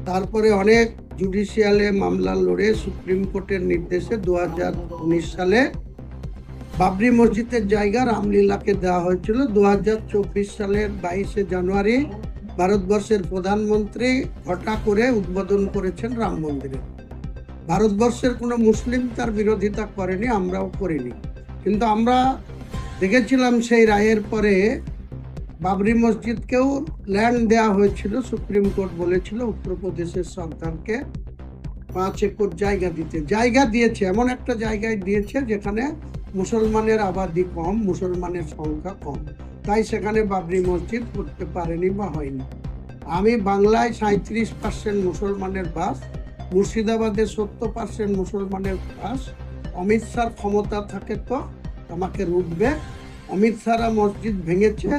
তারপরে অনেক জুডিশিয়ালে মামলা লড়ে সুপ্রিম কোর্টের নির্দেশে 2019 সালে বাবরি মসজিদের জায়গা রামলীলাকে দেওয়া হয়েছিল। 2024 সালের 22শে জানুয়ারি ভারতবর্ষের প্রধানমন্ত্রী হঠাৎ করে উদ্বোধন করেছেন রাম মন্দিরের। ভারতবর্ষের কোনো মুসলিম তার বিরোধিতা করেনি, আমরাও করিনি, কিন্তু আমরা দেখেছিলাম সেই রায়ের পরে বাবরি মসজিদকেও ল্যান্ড দেওয়া হয়েছিল। সুপ্রিম কোর্ট বলেছিল উত্তরপ্রদেশের সরকারকে 5 একর জায়গা দিয়েছে, এমন একটা জায়গায় দিয়েছে যেখানে মুসলমানের আবাদি কম, মুসলমানের সংখ্যা কম, তাই সেখানে বাবরি মসজিদ করতে পারেনি বা হয়নি। আমি বাংলায় 37% মুসলমানের বাস, মুর্শিদাবাদে 70% মুসলমানের বাস। অমিত শাহর ক্ষমতা থাকে তো আমাকে রুখবে। অমিত শাহরা মসজিদ ভেঙেছে,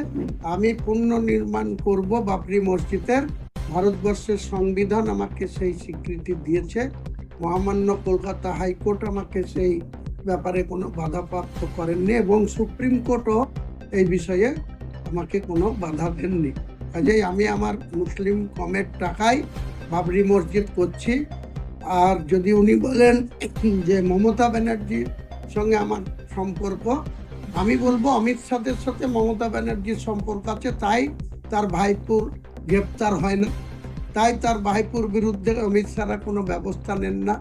আমি পুনর্নির্মাণ করব বাবরি মসজিদের। ভারতবর্ষের সংবিধান আমাকে সেই স্বীকৃতি দিয়েছে, মহামান্য কলকাতা হাইকোর্ট আমাকে সেই ব্যাপারে কোনো বাধাপ্রাপ্ত করেননি এবং সুপ্রিম কোর্টও এই বিষয়ে আমাকে কোনো বাধা দেননি। কাজেই আমি আমার মুসলিম কমের টাকায় বাবরি মসজিদ করছি। আর যদি উনি বলেন যে মমতা ব্যানার্জির সঙ্গে আমার সম্পর্ক, আমি বলবো অমিত শাহের সাথে মমতা ব্যানার্জির সম্পর্ক আছে, তাই তার ভাইপুর গ্রেপ্তার হয় না, তাই তার ভাইপুর বিরুদ্ধে অমিত শাহরা কোনো ব্যবস্থা নেন না।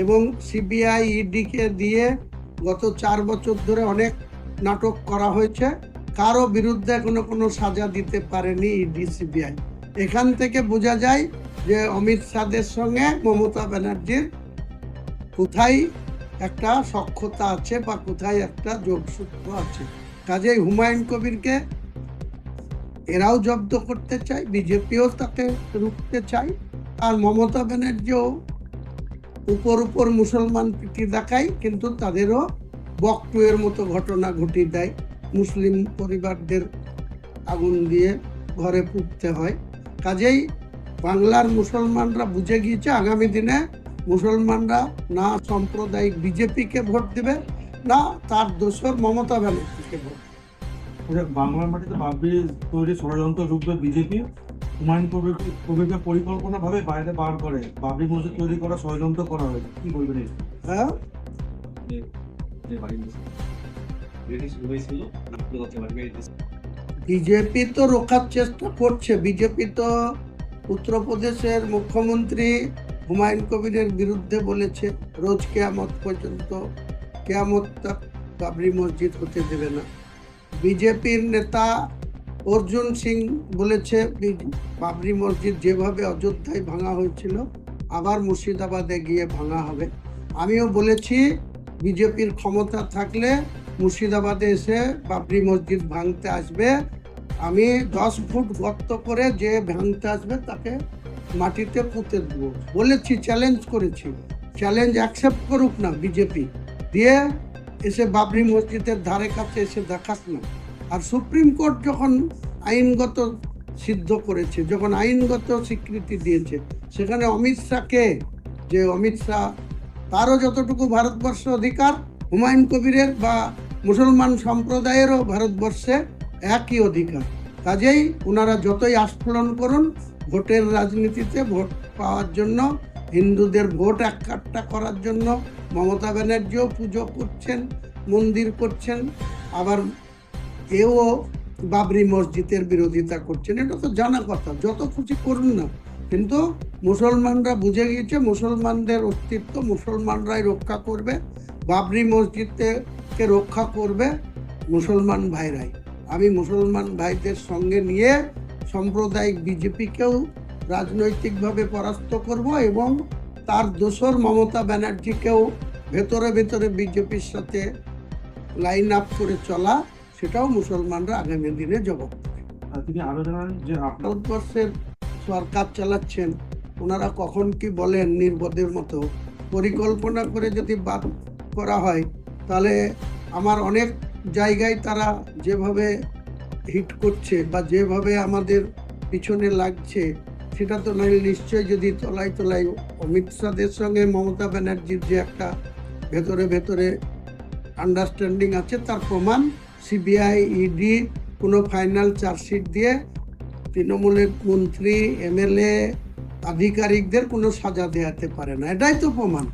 এবং সিবিআই ইডিকে দিয়ে গত 4 বছর ধরে অনেক নাটক করা হয়েছে, কারো বিরুদ্ধে কোনো সাজা দিতে পারেনি ইডি সিবিআই। এখান থেকে বোঝা যায় যে অমিত শাহের সঙ্গে মমতা ব্যানার্জির কোথায় একটা সখ্যতা আছে বা কোথায় একটা যোগসূত্র আছে। কাজেই হুমায়ুন কবিরকে এরাও জব্দ করতে চায়, বিজেপিও তাকে রুখতে চায়, আর মমতা ব্যানার্জিও উপর মুসলমান প্রীতি দেখায়, কিন্তু তাদেরও বকটুয়ের মতো ঘটনা ঘটিয়ে দেয়। মুসলিম পরিবারদের আগুন দিয়ে ঘরে পুড়তে হয়। কাজেই বাংলার মুসলমানরা বুঝে গিয়েছে আগামী দিনে মুসলমানরা না সাম্প্রদায়িক বিজেপিকে ভোট দেবে, না তার দোসর মমতা ব্যানার্জিকে ভোট। বাংলার মাটিতে বাবরি তৈরি ষড়যন্ত্র রূপে বিজেপি হুমায়ুন কবিরকে পরিকল্পনা ভাবে বাইরে বার করে বাবরি মসজিদ তৈরি করা ষড়যন্ত্র করা হয়েছে, কি বলবেন? হ্যাঁ, বিজেপি তো রোখার চেষ্টা করছে। বিজেপি তো উত্তরপ্রদেশের মুখ্যমন্ত্রী হুমায়ুন কবিরের বিরুদ্ধে বলেছে রোজ কেয়ামত পর্যন্ত, কেয়ামত তক বাবরি মসজিদ হতে দেবে না। বিজেপির নেতা অর্জুন সিং বলেছে বাবরি মসজিদ যেভাবে অযোধ্যায় ভাঙা হয়েছিল আবার মুর্শিদাবাদে গিয়ে ভাঙা হবে। আমিও বলেছি বিজেপির ক্ষমতা থাকলে মুর্শিদাবাদে এসে বাবরি মসজিদ ভাঙতে আসবে, আমি 10 ফুট গর্ত করে যে ভাঙতে আসবে তাকে মাটিতে পুঁতে দেবো বলেছি, চ্যালেঞ্জ করেছি। চ্যালেঞ্জ অ্যাকসেপ্ট করুক না বিজেপি, দিয়ে এসে বাবরি মসজিদের ধারে কাছে এসে দেখাস না। আর সুপ্রিম কোর্ট যখন আইনগত সিদ্ধ করেছে, যখন আইনগত স্বীকৃতি দিয়েছে, সেখানে অমিত শাহকে, যে অমিত শাহ তারও যতটুকু ভারতবর্ষ অধিকার, হুমায়ুন কবিরের বা মুসলমান সম্প্রদায়েরও ভারতবর্ষে একই অধিকার। কাজেই ওনারা যতই আস্ফোরণ করুন, ভোটের রাজনীতিতে ভোট পাওয়ার জন্য, হিন্দুদের ভোট এককাট্টা করার জন্য মমতা ব্যানার্জিও পুজো করছেন, মন্দির করছেন, আবার এও বাবরি মসজিদের বিরোধিতা করছেন। এটা তো জানা কথা, যত খুশি করুন না, কিন্তু মুসলমানরা বুঝে গিয়েছে মুসলমানদের অস্তিত্ব মুসলমানরাই রক্ষা করবে, বাবরি মসজিদকে রক্ষা করবে মুসলমান ভাইরাই। আমি মুসলমান ভাইদের সঙ্গে নিয়ে সাম্প্রদায়িক বিজেপিকেও রাজনৈতিকভাবে পরাস্ত করব এবং তার দোসর মমতা ব্যানার্জিকেও ভেতরে ভেতরে বিজেপির সাথে লাইন আপ করে চলা, সেটাও মুসলমানরা আগামী দিনে জবাব দেবে। তিনি আরো জানান যে ভারতবর্ষের সরকার চালাচ্ছেন, ওনারা কখন কি বলেন নির্বোধের মতো। পরিকল্পনা করে যদি বাদ করা হয় তাহলে আমার অনেক জায়গায় তারা যেভাবে হিট করছে বা যেভাবে আমাদের পিছনে লাগছে, সেটা তো নয়। নিশ্চয়ই যদি তলায় তলায় অমিত শাহের সঙ্গে মমতা ব্যানার্জির যে একটা ভেতরে ভেতরে আন্ডারস্ট্যান্ডিং আছে, তার প্রমাণ সিবিআই ইডি কোনো ফাইনাল চার্জশিট দিয়ে তৃণমূলের মন্ত্রী, এমএলএ, আধিকারিকদের কোনো সাজা দেওয়াতে পারে না, এটাই তো প্রমাণ।